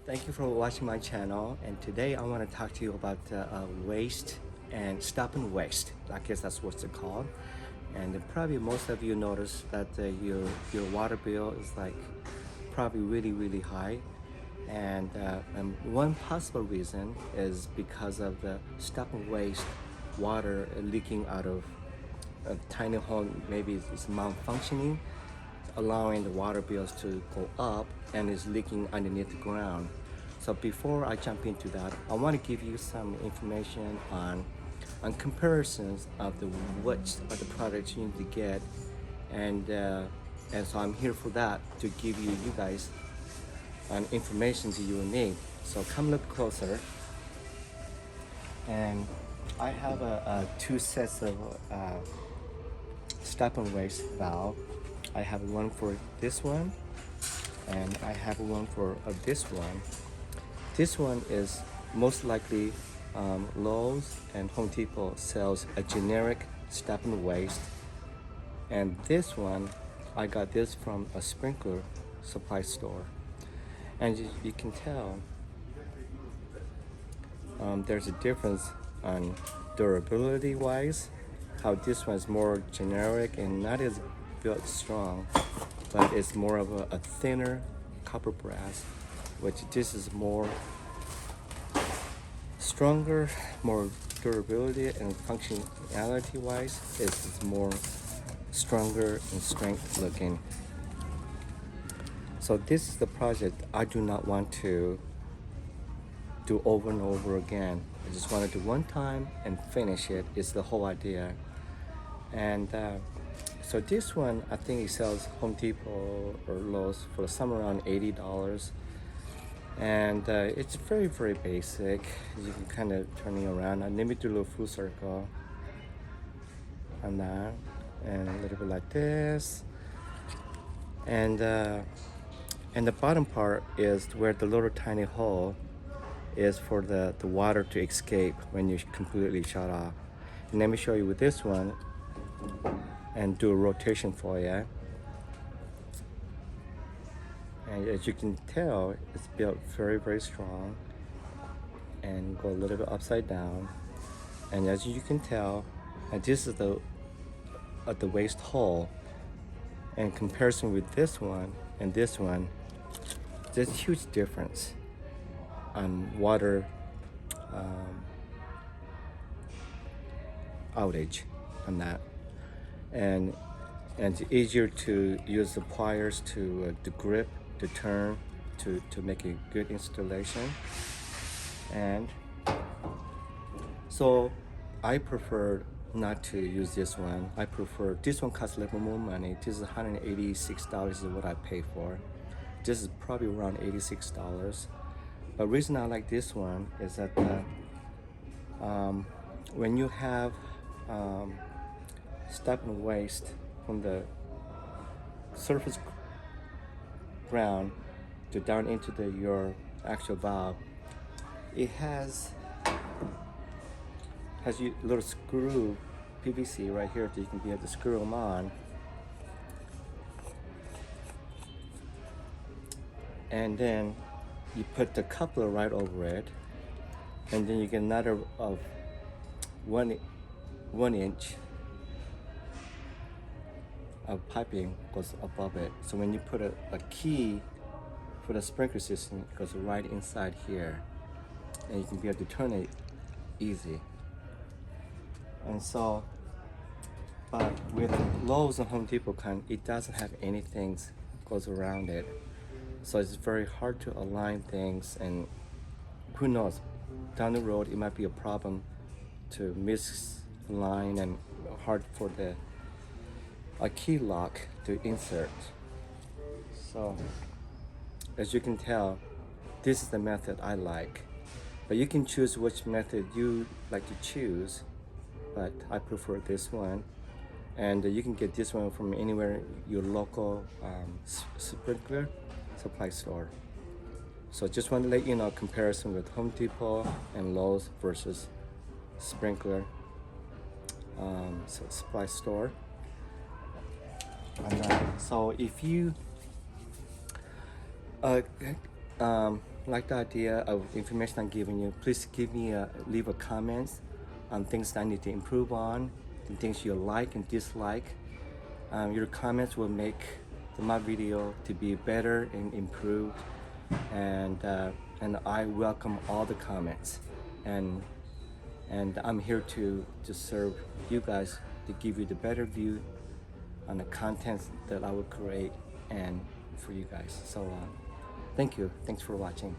Thank you for watching my channel, and today I want to talk to you about waste and stop and waste. I guess that's what it's called. And probably most of you notice that your water bill is like probably really high, and one possible reason is because of the stop and waste water leaking out of a tiny hole. Maybe it's malfunctioning, allowing the water bills to go up and is leaking underneath the ground. So before I jump into that, I want to give you some information on comparisons of the which are the products you need to get, and so I'm here for that to give you guys information that you will need. So come look closer, and I have two sets of stop and waste valve. I have one for this one, and I have one for this one. This one is most likely Lowe's and Home Depot sells a generic stop and waste, and this one I got this from a sprinkler supply store, and you can tell there's a difference on durability wise, how this one is more generic and not as built strong, but it's more of a thinner copper brass, which this is more stronger, more durability, and functionality wise is more stronger and strength looking. So this is the project I do not want to do over and over again. I just want to do one time and finish it. Is the whole idea. And so this one, I think it sells Home Depot or Lowe's for somewhere around $80. And it's very basic. You can kind of turn it around. And let me do a little full circle on that, and a little bit like this. And the bottom part is where the little tiny hole is for the water to escape when you completely shut off. And let me show you with this one and do a rotation for you. And as you can tell, it's built very strong, and go a little bit upside down. And as you can tell, and this is the waste hole. In comparison with this one and this one, there's a huge difference on water outage on that, and it's easier to use the pliers to grip, to turn, to make a good installation. And so I prefer not to use this one. I prefer this one. Costs a little more money. This is $186 is what I pay for. This is probably around $86. But reason I like this one is that when you have stop and waste from the surface ground to down into your actual valve, it has you little screw PVC right here that you can be able to screw them on, and then you put the coupler right over it, and then you get another of one inch of piping goes above it. So when you put a key for the sprinkler system, it goes right inside here, and you can be able to turn it easy. And so, but with Lowe's and Home Depot it doesn't have anything goes around it. So it's very hard to align things, and who knows, down the road it might be a problem to misalign, and hard for a key lock to insert. So as you can tell, this is the method I like, but you can choose which method you like to choose, but I prefer this one. And you can get this one from anywhere, your local sprinkler supply store. So just want to let you know comparison with Home Depot and Lowe's versus sprinkler supply store. And so if you like the idea of the information I'm giving you, please leave a comments on things that I need to improve on, and things you like and dislike. Your comments will make my video to be better and improved, and I welcome all the comments, and I'm here to serve you guys, to give you the better view on the contents that I will create and for you guys. So thank you. Thanks for watching.